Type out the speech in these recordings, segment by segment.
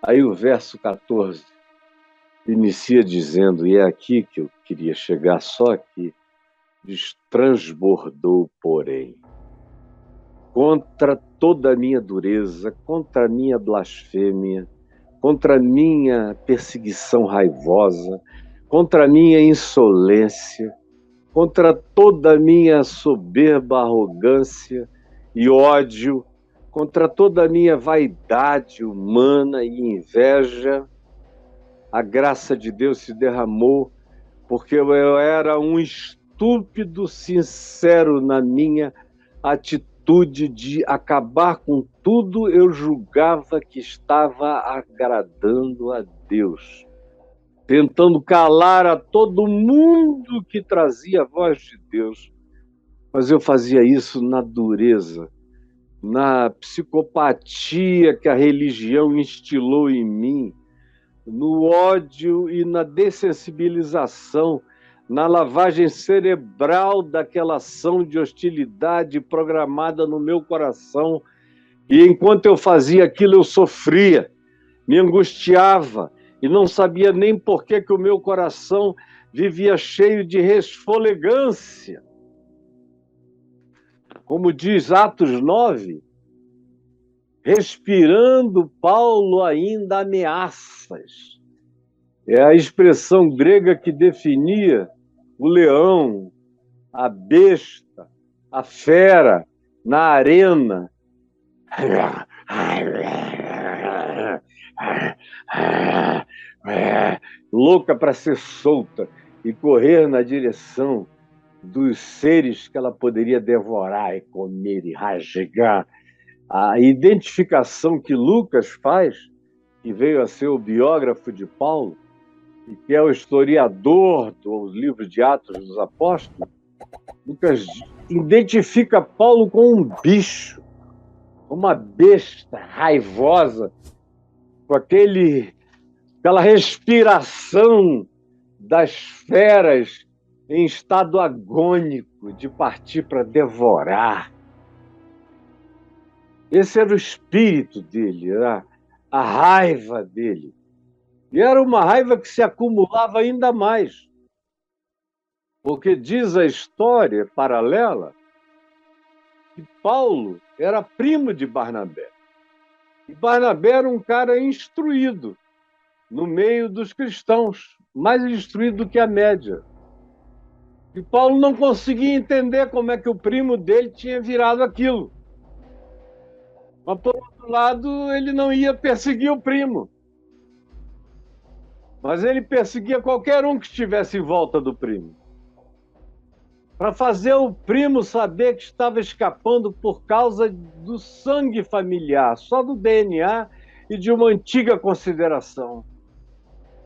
Aí o verso 14 inicia dizendo, e é aqui que eu queria chegar, só aqui, diz: transbordou, porém, contra toda a minha dureza, contra a minha blasfêmia, contra a minha perseguição raivosa, contra a minha insolência, contra toda a minha soberba arrogância e ódio, contra toda a minha vaidade humana e inveja, a graça de Deus se derramou, porque eu era um estúpido sincero na minha atitude de acabar com tudo. Eu julgava que estava agradando a Deus, tentando calar a todo mundo que trazia a voz de Deus. Mas eu fazia isso na dureza, na psicopatia que a religião instilou em mim, no ódio e na dessensibilização, na lavagem cerebral daquela ação de hostilidade programada no meu coração. E enquanto eu fazia aquilo, eu sofria, me angustiava e não sabia nem por que o meu coração vivia cheio de resfolegância. Como diz Atos 9, respirando, Paulo ainda ameaças. É a expressão grega que definia o leão, a besta, a fera na arena. Louca para ser solta e correr na direção dos seres que ela poderia devorar e comer e rasgar. A identificação que Lucas faz, que veio a ser o biógrafo de Paulo, e que é o historiador do livro de Atos dos Apóstolos, Lucas identifica Paulo com um bicho, uma besta raivosa, com aquela respiração das feras em estado agônico de partir para devorar. Esse era o espírito dele, era a raiva dele. E era uma raiva que se acumulava ainda mais. Porque diz a história paralela que Paulo era primo de Barnabé. E Barnabé era um cara instruído no meio dos cristãos, mais instruído do que a média. E Paulo não conseguia entender como é que o primo dele tinha virado aquilo. Mas, por outro lado, ele não ia perseguir o primo. Mas ele perseguia qualquer um que estivesse em volta do primo, para fazer o primo saber que estava escapando por causa do sangue familiar, só do DNA e de uma antiga consideração.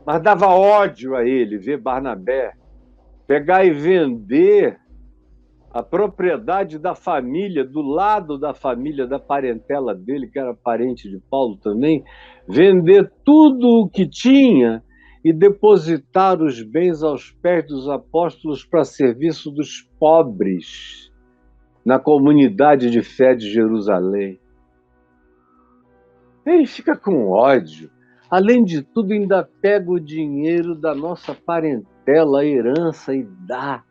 Mas dava ódio a ele ver Barnabé pegar e vender a propriedade da família, do lado da família, da parentela dele, que era parente de Paulo também, vender tudo o que tinha e depositar os bens aos pés dos apóstolos para serviço dos pobres na comunidade de fé de Jerusalém. Ele fica com ódio. Além de tudo, ainda pega o dinheiro da nossa parentela, a herança, e dá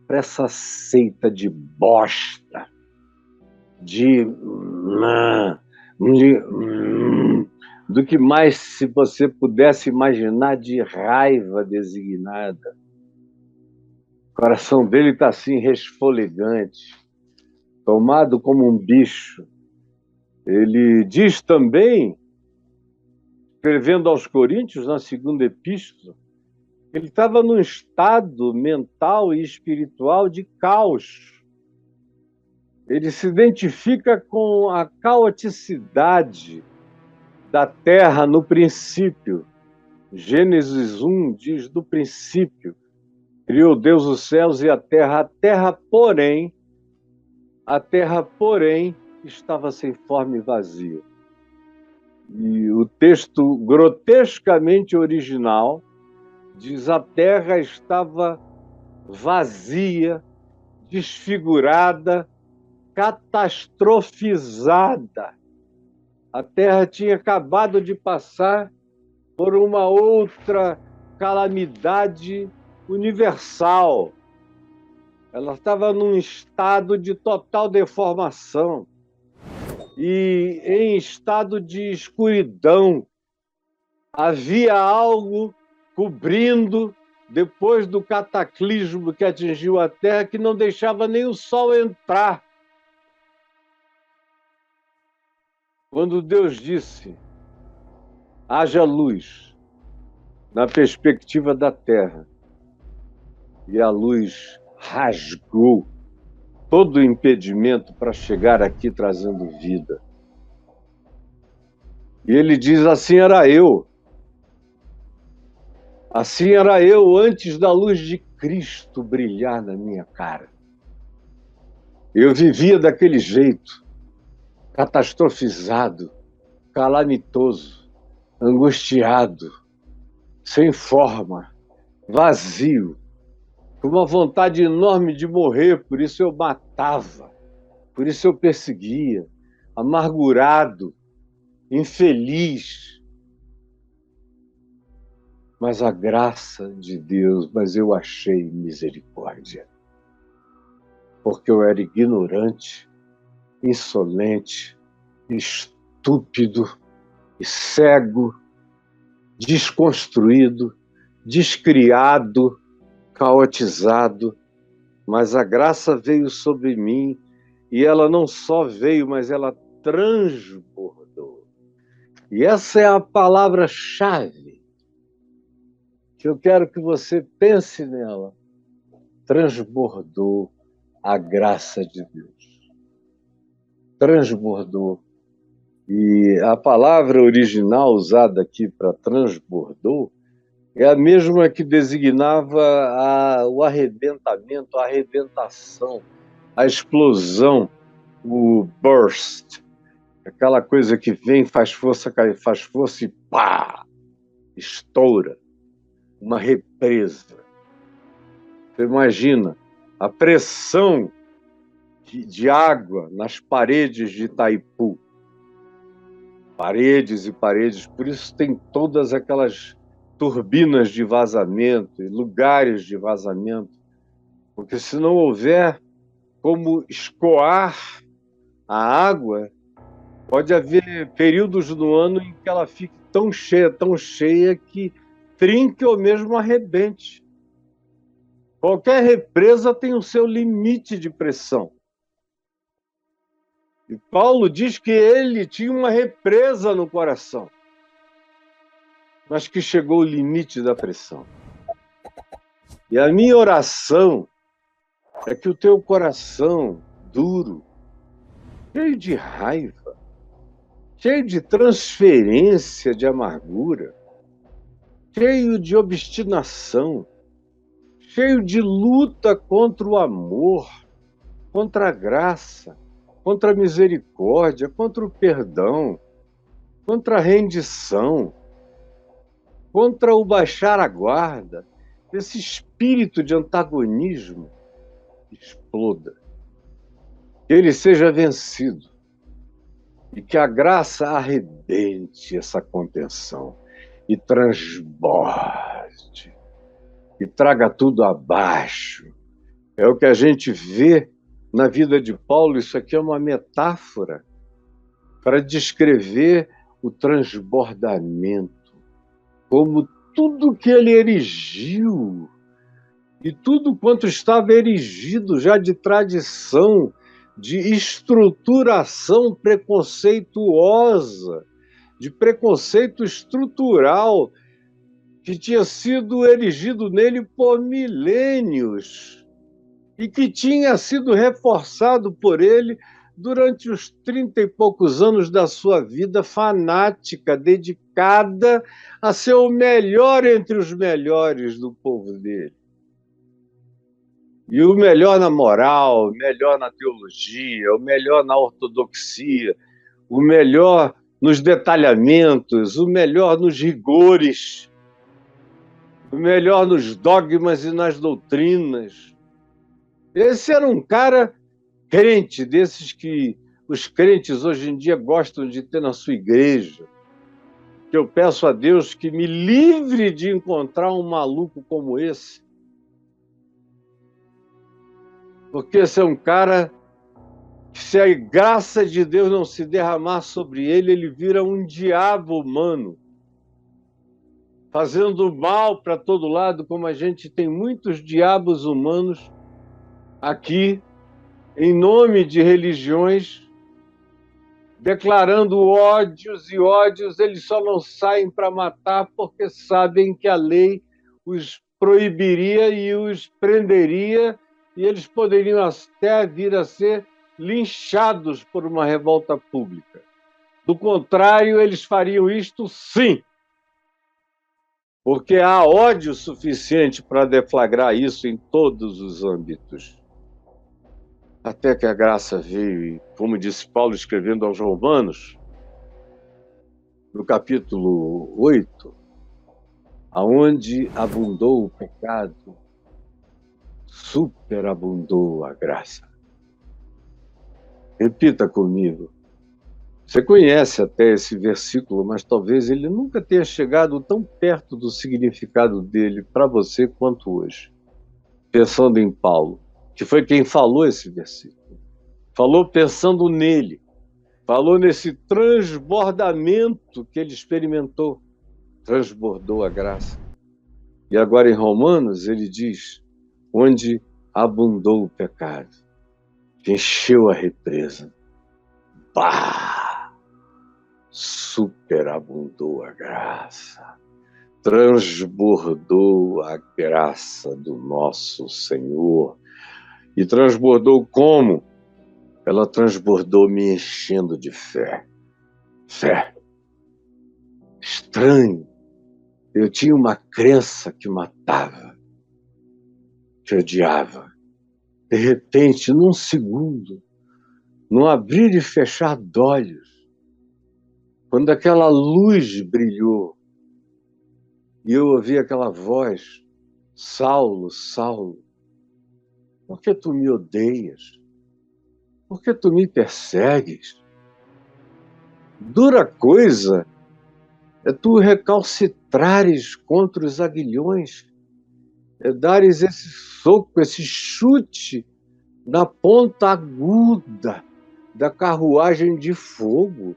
para essa seita de bosta, do que mais se você pudesse imaginar de raiva designada. O coração dele está assim, resfolegante, tomado como um bicho. Ele diz também, escrevendo aos Coríntios, na segunda epístola, ele estava num estado mental e espiritual de caos. Ele se identifica com a caoticidade da terra no princípio. Gênesis 1 diz: do princípio criou Deus os céus e a terra, a terra, porém, estava sem forma e vazia. E o texto grotescamente original diz: a terra estava vazia, desfigurada, catastrofizada. A Terra tinha acabado de passar por uma outra calamidade universal. Ela estava num estado de total deformação e em estado de escuridão. Havia algo cobrindo, depois do cataclismo que atingiu a Terra, que não deixava nem o Sol entrar. Quando Deus disse, haja luz, na perspectiva da Terra, e a luz rasgou todo o impedimento para chegar aqui trazendo vida. E ele diz, assim era eu. Assim era eu antes da luz de Cristo brilhar na minha cara. Eu vivia daquele jeito, catastrofizado, calamitoso, angustiado, sem forma, vazio, com uma vontade enorme de morrer, por isso eu matava, por isso eu perseguia, amargurado, infeliz. Mas a graça de Deus, mas eu achei misericórdia. Porque eu era ignorante, insolente, estúpido e cego, desconstruído, descriado, caotizado. Mas a graça veio sobre mim e ela não só veio, mas ela transbordou. E essa é a palavra-chave que eu quero que você pense nela. Transbordou a graça de Deus. Transbordou. E a palavra original usada aqui para transbordou é a mesma que designava o arrebentamento, a arrebentação, a explosão, o burst. Aquela coisa que vem, faz força e pá! Estoura. Uma represa. Você imagina a pressão de água nas paredes de Itaipu. Paredes e paredes, por isso tem todas aquelas turbinas de vazamento e lugares de vazamento, porque se não houver como escoar a água, pode haver períodos no ano em que ela fique tão cheia que trinque ou mesmo arrebente. Qualquer represa tem o seu limite de pressão. E Paulo diz que ele tinha uma represa no coração, mas que chegou o limite da pressão. E a minha oração é que o teu coração duro, cheio de raiva, cheio de transferência de amargura, cheio de obstinação, cheio de luta contra o amor, contra a graça, contra a misericórdia, contra o perdão, contra a rendição, contra o baixar a guarda, esse espírito de antagonismo exploda. Que ele seja vencido e que a graça arrebente essa contenção e transborde e traga tudo abaixo. É o que a gente vê na vida de Paulo. Isso aqui é uma metáfora para descrever o transbordamento, como tudo que ele erigiu e tudo quanto estava erigido já de tradição, de estruturação preconceituosa, de preconceito estrutural, que tinha sido erigido nele por milênios e que tinha sido reforçado por ele durante os 30 e poucos anos da sua vida fanática, dedicada a ser o melhor entre os melhores do povo dele. E o melhor na moral, o melhor na teologia, o melhor na ortodoxia, o melhor nos detalhamentos, o melhor nos rigores, o melhor nos dogmas e nas doutrinas. Esse era um cara crente, desses que os crentes hoje em dia gostam de ter na sua igreja, que eu peço a Deus que me livre de encontrar um maluco como esse. Porque esse é um cara que, se a graça de Deus não se derramar sobre ele, ele vira um diabo humano, fazendo mal para todo lado, como a gente tem muitos diabos humanos aqui, em nome de religiões, declarando ódios e ódios. Eles só não saem para matar porque sabem que a lei os proibiria e os prenderia, e eles poderiam até vir a ser linchados por uma revolta pública. Do contrário, eles fariam isto sim, porque há ódio suficiente para deflagrar isso em todos os âmbitos. Até que a graça veio, e, como disse Paulo escrevendo aos Romanos, no capítulo 8, aonde abundou o pecado, superabundou a graça. Repita comigo. Você conhece até esse versículo, mas talvez ele nunca tenha chegado tão perto do significado dele para você quanto hoje. Pensando em Paulo, que foi quem falou esse versículo. Falou pensando nele. Falou nesse transbordamento que ele experimentou. Transbordou a graça. E agora em Romanos ele diz, onde abundou o pecado, que encheu a represa. Bah! Superabundou a graça. Transbordou a graça do nosso Senhor. E transbordou como? Ela transbordou me enchendo de fé. Fé. Estranho. Eu tinha uma crença que matava, que odiava. De repente, num segundo, num abrir e fechar de olhos, quando aquela luz brilhou, e eu ouvi aquela voz, Saulo, Saulo, por que tu me odeias? Por que tu me persegues? Dura coisa é tu recalcitrares contra os aguilhões, é dares esse soco, esse chute na ponta aguda da carruagem de fogo,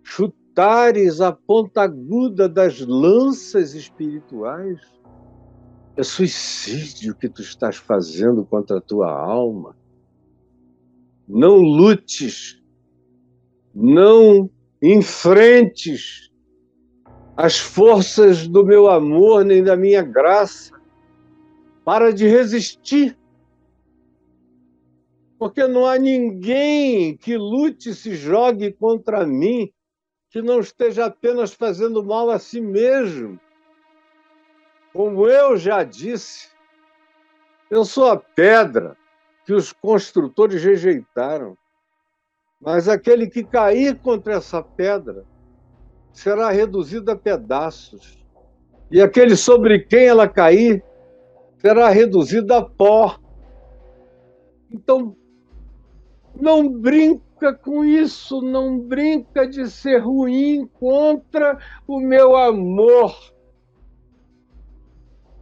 chutares a ponta aguda das lanças espirituais. É suicídio que tu estás fazendo contra a tua alma. Não lutes, não enfrentes as forças do meu amor nem da minha graça. Para de resistir. Porque não há ninguém que lute e se jogue contra mim que não esteja apenas fazendo mal a si mesmo. Como eu já disse, eu sou a pedra que os construtores rejeitaram. Mas aquele que cair contra essa pedra será reduzido a pedaços. E aquele sobre quem ela cair será reduzido a pó. Então, não brinca com isso, não brinca de ser ruim contra o meu amor.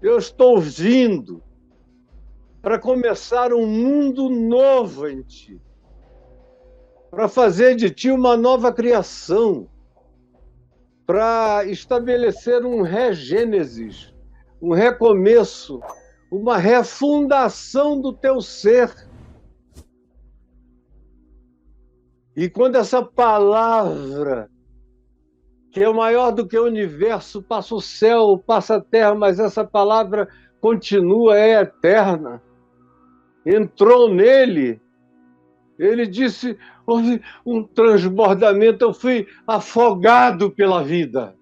Eu estou vindo para começar um mundo novo em ti, para fazer de ti uma nova criação, para estabelecer um regênesis, um recomeço, uma refundação do teu ser. E quando essa palavra, que é maior do que o universo, passa o céu, passa a terra, mas essa palavra continua, é eterna, entrou nele, ele disse, houve um transbordamento, eu fui afogado pela vida.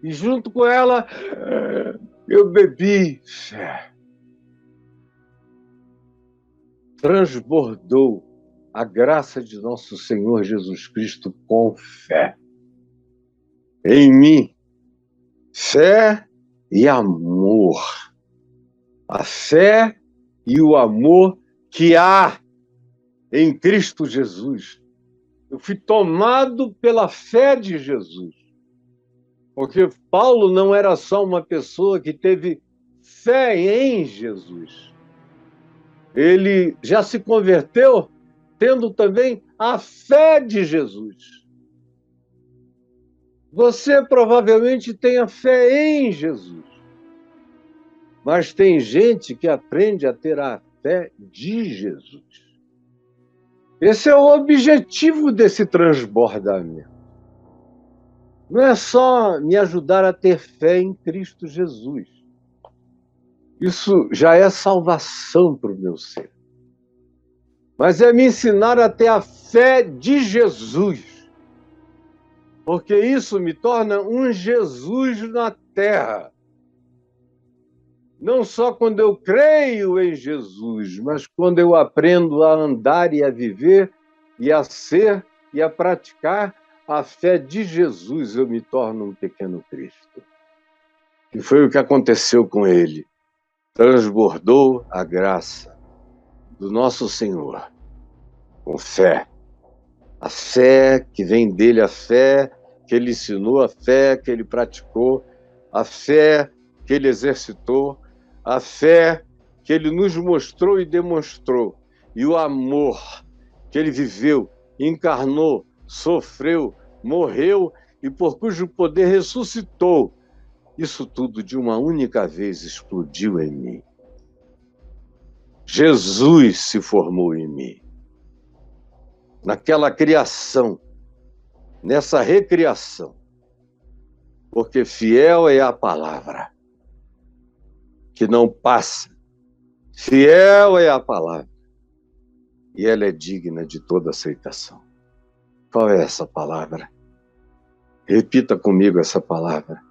E junto com ela, eu bebi fé. Transbordou a graça de nosso Senhor Jesus Cristo com fé. Em mim, fé e amor. A fé e o amor que há em Cristo Jesus. Eu fui tomado pela fé de Jesus. Porque Paulo não era só uma pessoa que teve fé em Jesus. Ele já se converteu tendo também a fé de Jesus. Você provavelmente tem a fé em Jesus. Mas tem gente que aprende a ter a fé de Jesus. Esse é o objetivo desse transbordamento. Não é só me ajudar a ter fé em Cristo Jesus. Isso já é salvação para o meu ser. Mas é me ensinar a ter a fé de Jesus. Porque isso me torna um Jesus na terra. Não só quando eu creio em Jesus, mas quando eu aprendo a andar e a viver, e a ser e a praticar a fé de Jesus, eu me torno um pequeno Cristo. E foi o que aconteceu com ele. Transbordou a graça do nosso Senhor com fé. A fé que vem dele, a fé que ele ensinou, a fé que ele praticou, a fé que ele exercitou, a fé que ele nos mostrou e demonstrou, e o amor que ele viveu, encarnou, sofreu, morreu e por cujo poder ressuscitou. Isso tudo de uma única vez explodiu em mim. Jesus se formou em mim. Naquela criação, nessa recriação, porque fiel é a palavra que não passa. Fiel é a palavra e ela é digna de toda aceitação. Qual é essa palavra? Repita comigo essa palavra.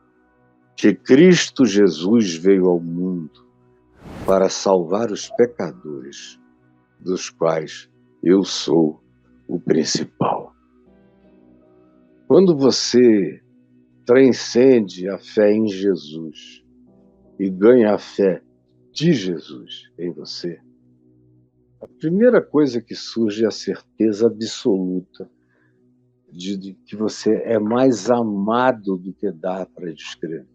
Que Cristo Jesus veio ao mundo para salvar os pecadores, dos quais eu sou o principal. Quando você transcende a fé em Jesus e ganha a fé de Jesus em você, a primeira coisa que surge é a certeza absoluta de que você é mais amado do que dá para descrever.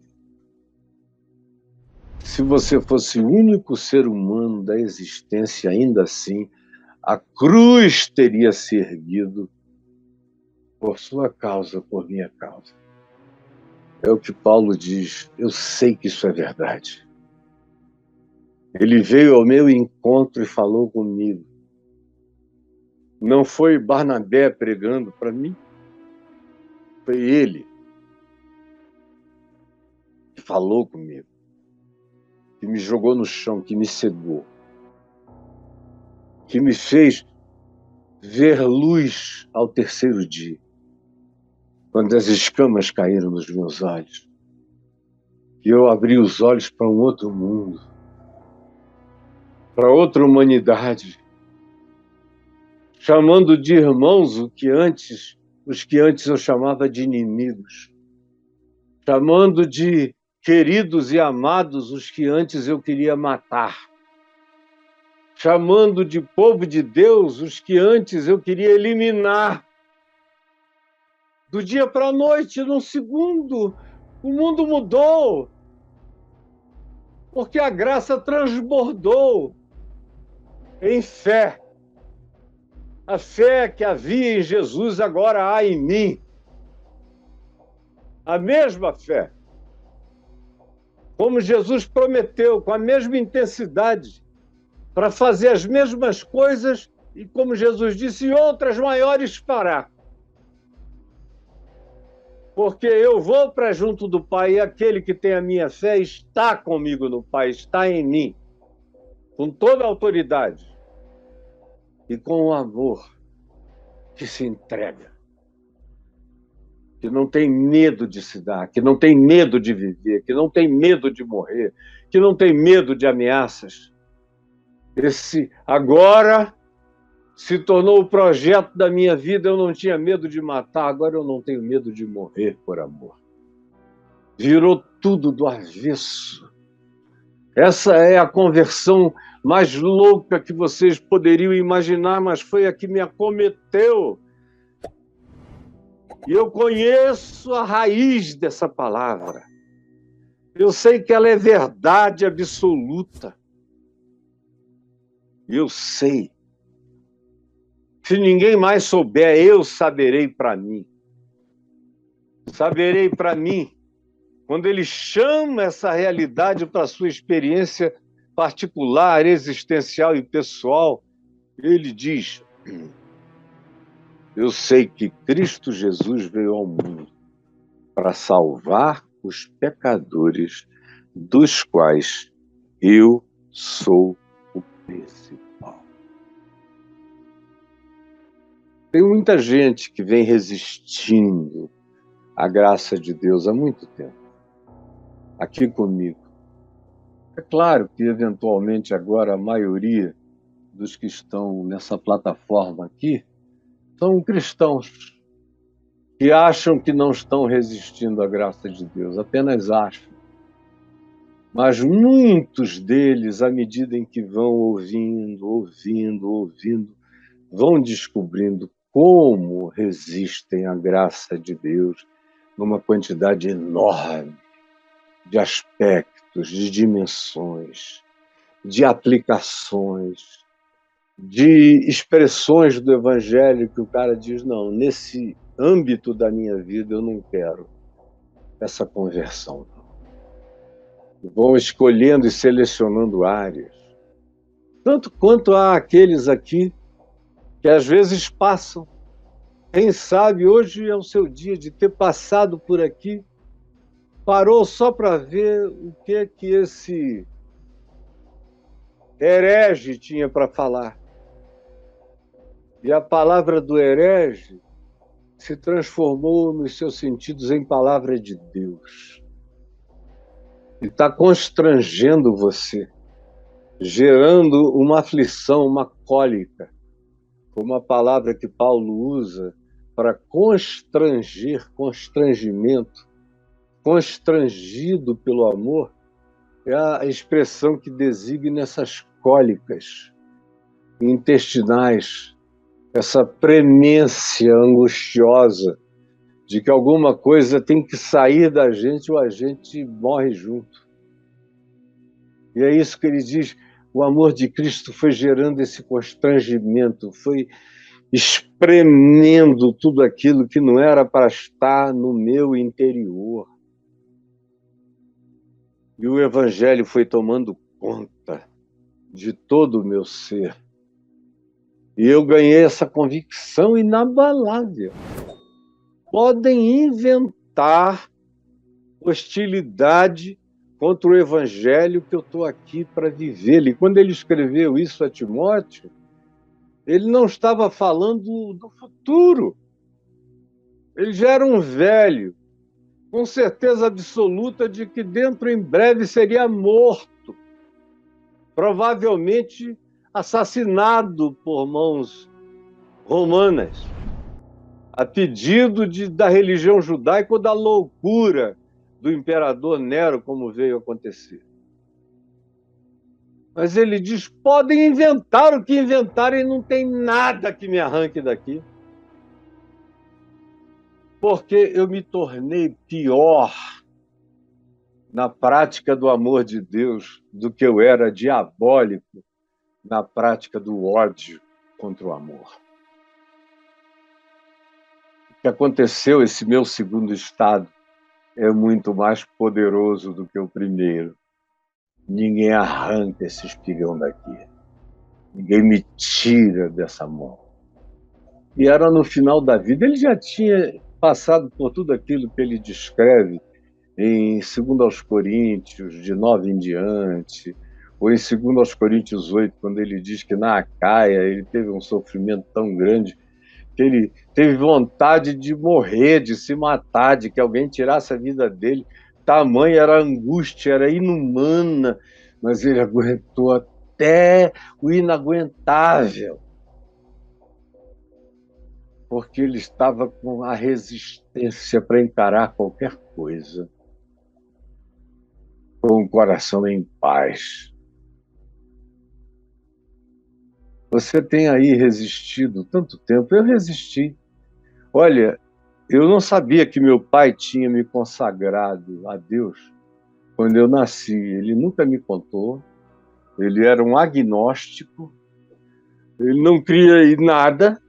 Se você fosse o único ser humano da existência, ainda assim, a cruz teria se erguido por sua causa, por minha causa. É o que Paulo diz, eu sei que isso é verdade. Ele veio ao meu encontro e falou comigo. Não foi Barnabé pregando para mim, foi ele que falou comigo, que me jogou no chão, que me cegou, que me fez ver luz ao terceiro dia, quando as escamas caíram nos meus olhos, e eu abri os olhos para um outro mundo, para outra humanidade, chamando de irmãos os que antes eu chamava de inimigos, chamando de queridos e amados os que antes eu queria matar, chamando de povo de Deus os que antes eu queria eliminar. Do dia para a noite, num segundo, o mundo mudou, porque a graça transbordou em fé. A fé que havia em Jesus agora há em mim. A mesma fé. Como Jesus prometeu, com a mesma intensidade, para fazer as mesmas coisas e, como Jesus disse, outras maiores fará. Porque eu vou para junto do Pai e aquele que tem a minha fé está comigo no Pai, está em mim, com toda a autoridade e com o amor que se entrega, que não tem medo de se dar, que não tem medo de viver, que não tem medo de morrer, que não tem medo de ameaças. Esse agora se tornou o projeto da minha vida. Eu não tinha medo de matar, agora eu não tenho medo de morrer por amor. Virou tudo do avesso. Essa é a conversão mais louca que vocês poderiam imaginar, mas foi a que me acometeu. E eu conheço a raiz dessa palavra. Eu sei que ela é verdade absoluta. Eu sei. Se ninguém mais souber, eu saberei para mim. Saberei para mim. Quando ele chama essa realidade para a sua experiência particular, existencial e pessoal, ele diz: eu sei que Cristo Jesus veio ao mundo para salvar os pecadores, dos quais eu sou o principal. Tem muita gente que vem resistindo à graça de Deus há muito tempo, aqui comigo. É claro que, eventualmente, agora a maioria dos que estão nessa plataforma aqui são cristãos que acham que não estão resistindo à graça de Deus, apenas acham. Mas muitos deles, à medida em que vão ouvindo, vão descobrindo como resistem à graça de Deus numa quantidade enorme de aspectos, de dimensões, de aplicações, de expressões do Evangelho que o cara diz: não, nesse âmbito da minha vida eu não quero essa conversão. Vão escolhendo e selecionando áreas. Tanto quanto há aqueles aqui que às vezes passam. Quem sabe hoje é o seu dia de ter passado por aqui, parou só para ver o que esse herege tinha para falar. E a palavra do herege se transformou nos seus sentidos em palavra de Deus. E está constrangendo você, gerando uma aflição, uma cólica, como a palavra que Paulo usa para constranger, constrangimento, constrangido pelo amor, é a expressão que designa essas cólicas intestinais, essa premência angustiosa de que alguma coisa tem que sair da gente ou a gente morre junto. E é isso que ele diz, o amor de Cristo foi gerando esse constrangimento, foi espremendo tudo aquilo que não era para estar no meu interior. E o Evangelho foi tomando conta de todo o meu ser. E eu ganhei essa convicção inabalável. Podem inventar hostilidade contra o Evangelho que eu estou aqui para viver. E quando ele escreveu isso a Timóteo, ele não estava falando do futuro. Ele já era um velho, com certeza absoluta de que dentro em breve seria morto, provavelmente assassinado por mãos romanas, a pedido da religião judaica ou da loucura do imperador Nero, como veio acontecer. Mas ele diz, podem inventar o que inventarem, não tem nada que me arranque daqui. Porque eu me tornei pior na prática do amor de Deus do que eu era diabólico na prática do ódio contra o amor. O que aconteceu, esse meu segundo estado, é muito mais poderoso do que o primeiro. Ninguém arranca esse espigão daqui. Ninguém me tira dessa mão. E era no final da vida. Ele já tinha passado por tudo aquilo que ele descreve em 2 aos Coríntios, de 9 em diante, ou em 2 aos Coríntios 8, quando ele diz que na Acaia ele teve um sofrimento tão grande que ele teve vontade de morrer, de se matar, de que alguém tirasse a vida dele. Tamanha era a angústia, era inumana, mas ele aguentou até o inaguentável, porque ele estava com a resistência para encarar qualquer coisa. com o coração em paz. Você tem aí resistido tanto tempo. Eu resisti. Olha, eu não sabia que meu pai tinha me consagrado a Deus quando eu nasci. Ele nunca me contou. Ele era um agnóstico. Ele não cria em nada,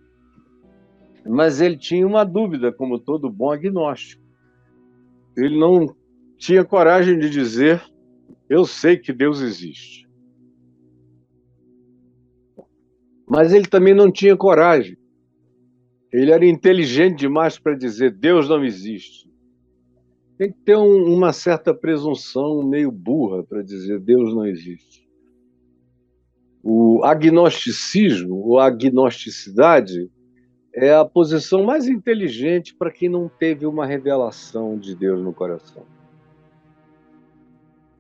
mas ele tinha uma dúvida, como todo bom agnóstico. Ele não tinha coragem de dizer: eu sei que Deus existe. Mas ele também não tinha coragem. Ele era inteligente demais para dizer: Deus não existe. Tem que ter uma certa presunção meio burra para dizer: Deus não existe. O agnosticismo, ou agnosticidade, é a posição mais inteligente para quem não teve uma revelação de Deus no coração.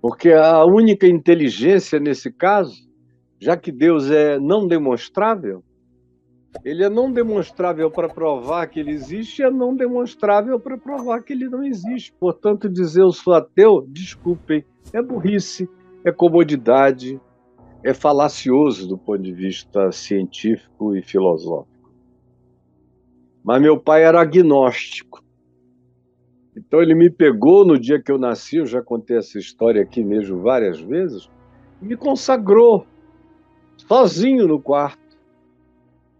Porque a única inteligência nesse caso, já que Deus é não demonstrável, ele é não demonstrável para provar que ele existe e é não demonstrável para provar que ele não existe. Portanto, dizer eu sou ateu, desculpem, é burrice, é comodidade, é falacioso do ponto de vista científico e filosófico. Mas meu pai era agnóstico. Então ele me pegou no dia que eu nasci, eu já contei essa história aqui mesmo várias vezes, e me consagrou, sozinho no quarto.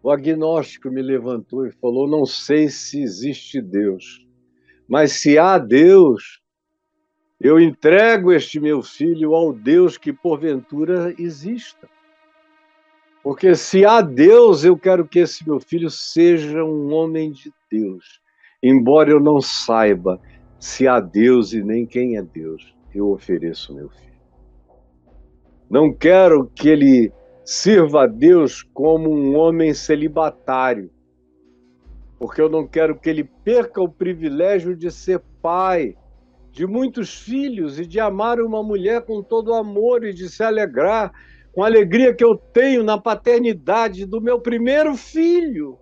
O agnóstico me levantou e falou: não sei se existe Deus, mas se há Deus, eu entrego este meu filho ao Deus que porventura exista. Porque se há Deus, eu quero que esse meu filho seja um homem de Deus. Embora eu não saiba se há Deus e nem quem é Deus, eu ofereço meu filho. Não quero que ele sirva a Deus como um homem celibatário, porque eu não quero que ele perca o privilégio de ser pai de muitos filhos e de amar uma mulher com todo amor e de se alegrar com a alegria que eu tenho na paternidade do meu primeiro filho,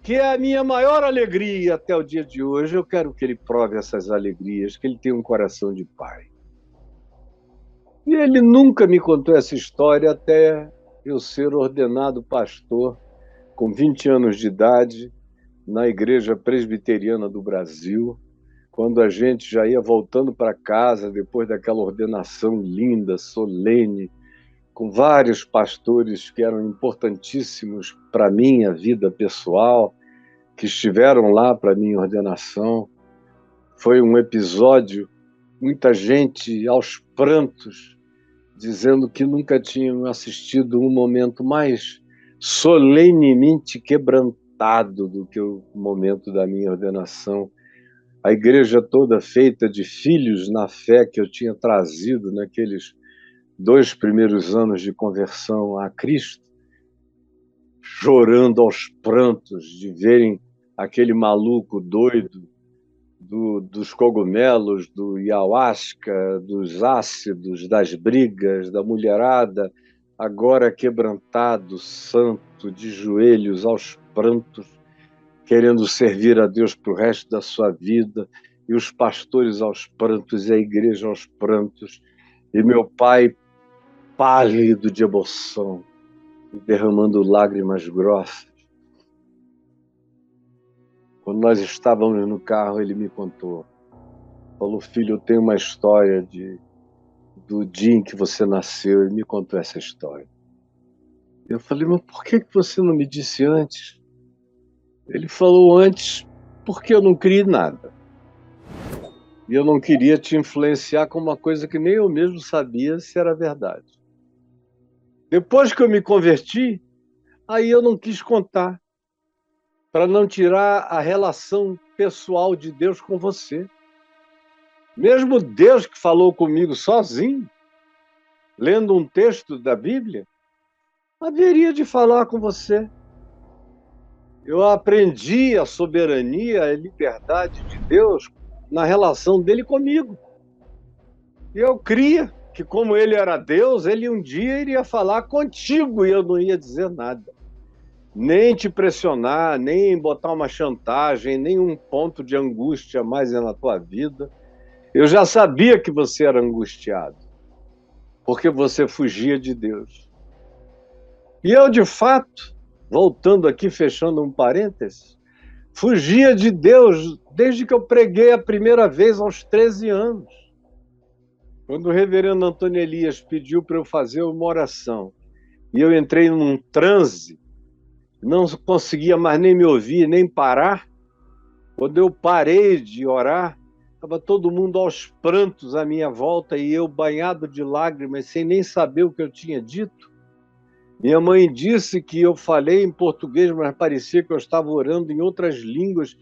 que é a minha maior alegria até o dia de hoje. Eu quero que ele prove essas alegrias, que ele tenha um coração de pai. E ele nunca me contou essa história até eu ser ordenado pastor, com 20 anos de idade, na Igreja Presbiteriana do Brasil, quando a gente já ia voltando para casa, depois daquela ordenação linda, solene, com vários pastores que eram importantíssimos para a minha vida pessoal, que estiveram lá para a minha ordenação. Foi um episódio, muita gente aos prantos, dizendo que nunca tinham assistido um momento mais solenemente quebrantado do que o momento da minha ordenação. A igreja toda feita de filhos na fé que eu tinha trazido naqueles 2 primeiros anos de conversão a Cristo, chorando aos prantos de verem aquele maluco doido dos cogumelos, do ayahuasca, dos ácidos, das brigas, da mulherada, agora quebrantado, santo, de joelhos aos prantos, querendo servir a Deus para o resto da sua vida, e os pastores aos prantos, e a igreja aos prantos, e meu pai pálido de emoção, derramando lágrimas grossas. Quando nós estávamos no carro, ele me contou. Falou: filho, eu tenho uma história do dia em que você nasceu, e me contou essa história. Eu falei: mas por que você não me disse antes? Ele falou: antes porque eu não criei nada. E eu não queria te influenciar com uma coisa que nem eu mesmo sabia se era verdade. Depois que eu me converti, aí eu não quis contar, para não tirar a relação pessoal de Deus com você. Mesmo Deus que falou comigo sozinho, lendo um texto da Bíblia, haveria de falar com você. Eu aprendi a soberania, a liberdade de Deus na relação dele comigo. E eu cria que, como ele era Deus, ele um dia iria falar contigo e eu não ia dizer nada. Nem te pressionar, nem botar uma chantagem, nem um ponto de angústia mais na tua vida. Eu já sabia que você era angustiado, porque você fugia de Deus. E eu, de fato, voltando aqui, fechando um parênteses, fugia de Deus desde que eu preguei a primeira vez aos 13 anos. Quando o reverendo Antônio Elias pediu para eu fazer uma oração, e eu entrei num transe, não conseguia mais nem me ouvir, nem parar. Quando eu parei de orar, estava todo mundo aos prantos à minha volta e eu banhado de lágrimas, sem nem saber o que eu tinha dito. Minha mãe disse que eu falei em português, mas parecia que eu estava orando em outras línguas.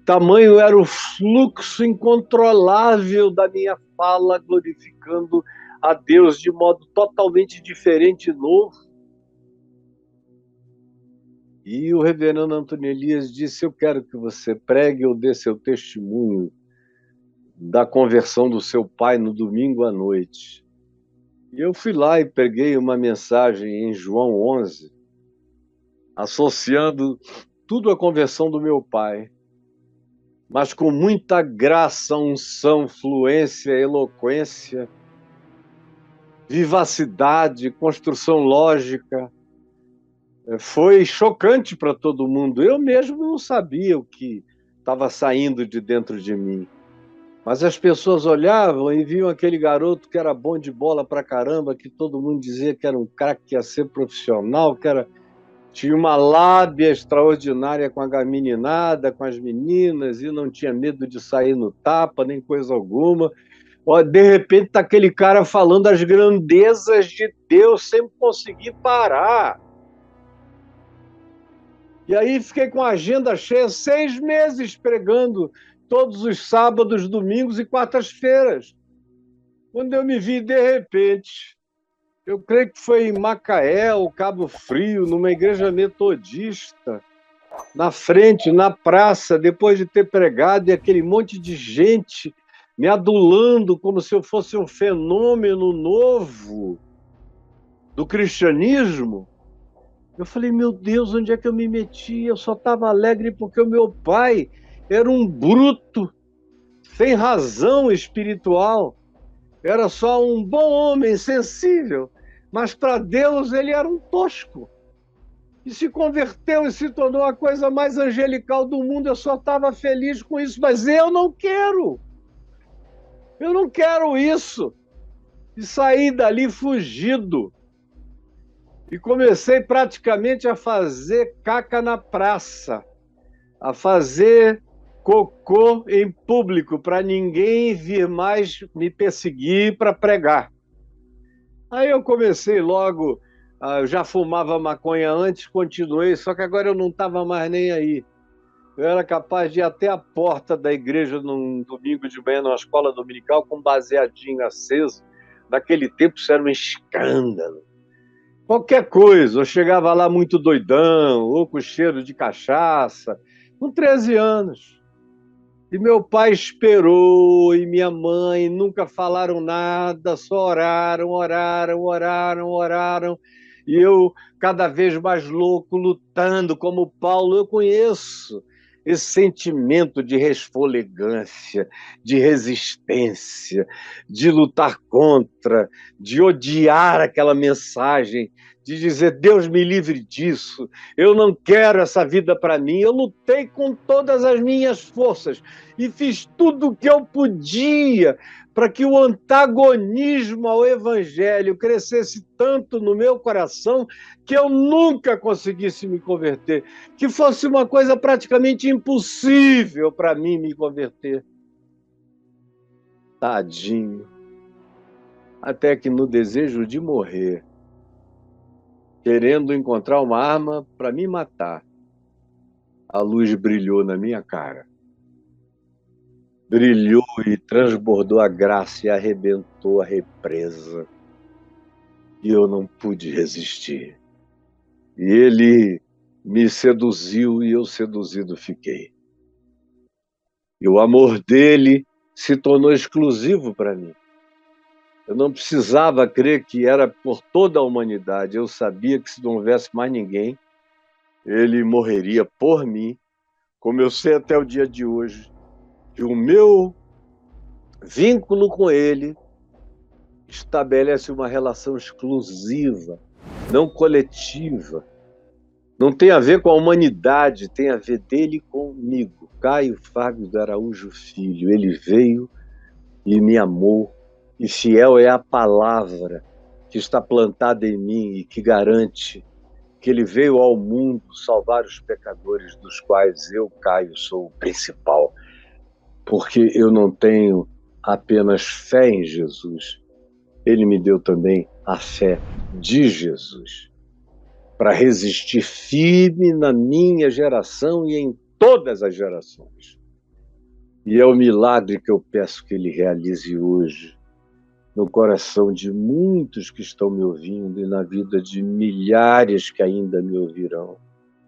Tamanho era o fluxo incontrolável da minha fala, glorificando a Deus de modo totalmente diferente e novo. E o reverendo Antônio Elias disse: eu quero que você pregue ou dê seu testemunho da conversão do seu pai no domingo à noite. E eu fui lá e preguei uma mensagem em João 11, associando tudo à conversão do meu pai, mas com muita graça, unção, fluência, eloquência, vivacidade, construção lógica. Foi chocante para todo mundo. Eu mesmo não sabia o que estava saindo de dentro de mim. Mas as pessoas olhavam e viam aquele garoto que era bom de bola pra caramba, que todo mundo dizia que era um craque, que ia ser profissional, tinha uma lábia extraordinária com a meninada, com as meninas, e não tinha medo de sair no tapa, nem coisa alguma. De repente está aquele cara falando as grandezas de Deus sem conseguir parar. E aí fiquei com a agenda cheia, 6 meses pregando todos os sábados, domingos e quartas-feiras. Quando eu me vi, de repente, eu creio que foi em Macaé, ou Cabo Frio, numa igreja metodista, na frente, na praça, depois de ter pregado, e aquele monte de gente me adulando como se eu fosse um fenômeno novo do cristianismo. Eu falei, meu Deus, onde é que eu me meti? Eu só estava alegre porque o meu pai era um bruto, sem razão espiritual. Era só um bom homem, sensível. Mas para Deus ele era um tosco. E se converteu e se tornou a coisa mais angelical do mundo. Eu só estava feliz com isso. Mas eu não quero. Eu não quero isso. E saí dali fugido. E comecei praticamente a fazer caca na praça, a fazer cocô em público, para ninguém vir mais me perseguir para pregar. Aí eu comecei logo, eu já fumava maconha antes, continuei, só que agora eu não estava mais nem aí. Eu era capaz de ir até a porta da igreja num domingo de manhã, numa escola dominical, com um baseadinho aceso. Naquele tempo isso era um escândalo. Qualquer coisa, eu chegava lá muito doidão, ou com cheiro de cachaça, com 13 anos. E meu pai esperou, e minha mãe nunca falaram nada, só oraram, oraram, oraram, oraram. E eu, cada vez mais louco, lutando como Paulo. Eu conheço esse sentimento de resfolegância, de resistência, de lutar contra, de odiar aquela mensagem, de dizer, Deus me livre disso, eu não quero essa vida para mim. Eu lutei com todas as minhas forças e fiz tudo o que eu podia para que o antagonismo ao evangelho crescesse tanto no meu coração que eu nunca conseguisse me converter, que fosse uma coisa praticamente impossível para mim me converter. Tadinho. Até que no desejo de morrer, querendo encontrar uma arma para me matar, a luz brilhou na minha cara. Brilhou e transbordou a graça e arrebentou a represa. E eu não pude resistir. E ele me seduziu e eu seduzido fiquei. E o amor dele se tornou exclusivo para mim. Eu não precisava crer que era por toda a humanidade. Eu sabia que se não houvesse mais ninguém, ele morreria por mim, como eu sei até o dia de hoje, que o meu vínculo com Ele, estabelece uma relação exclusiva, não coletiva. Não tem a ver com a humanidade, tem a ver dele comigo. Caio Fábio de Araújo Filho, ele veio e me amou, e fiel é a palavra que está plantada em mim e que garante que ele veio ao mundo salvar os pecadores, dos quais eu, Caio, sou o principal. Porque eu não tenho apenas fé em Jesus, ele me deu também a fé de Jesus, para resistir firme na minha geração e em todas as gerações. E é o milagre que eu peço que ele realize hoje, no coração de muitos que estão me ouvindo e na vida de milhares que ainda me ouvirão.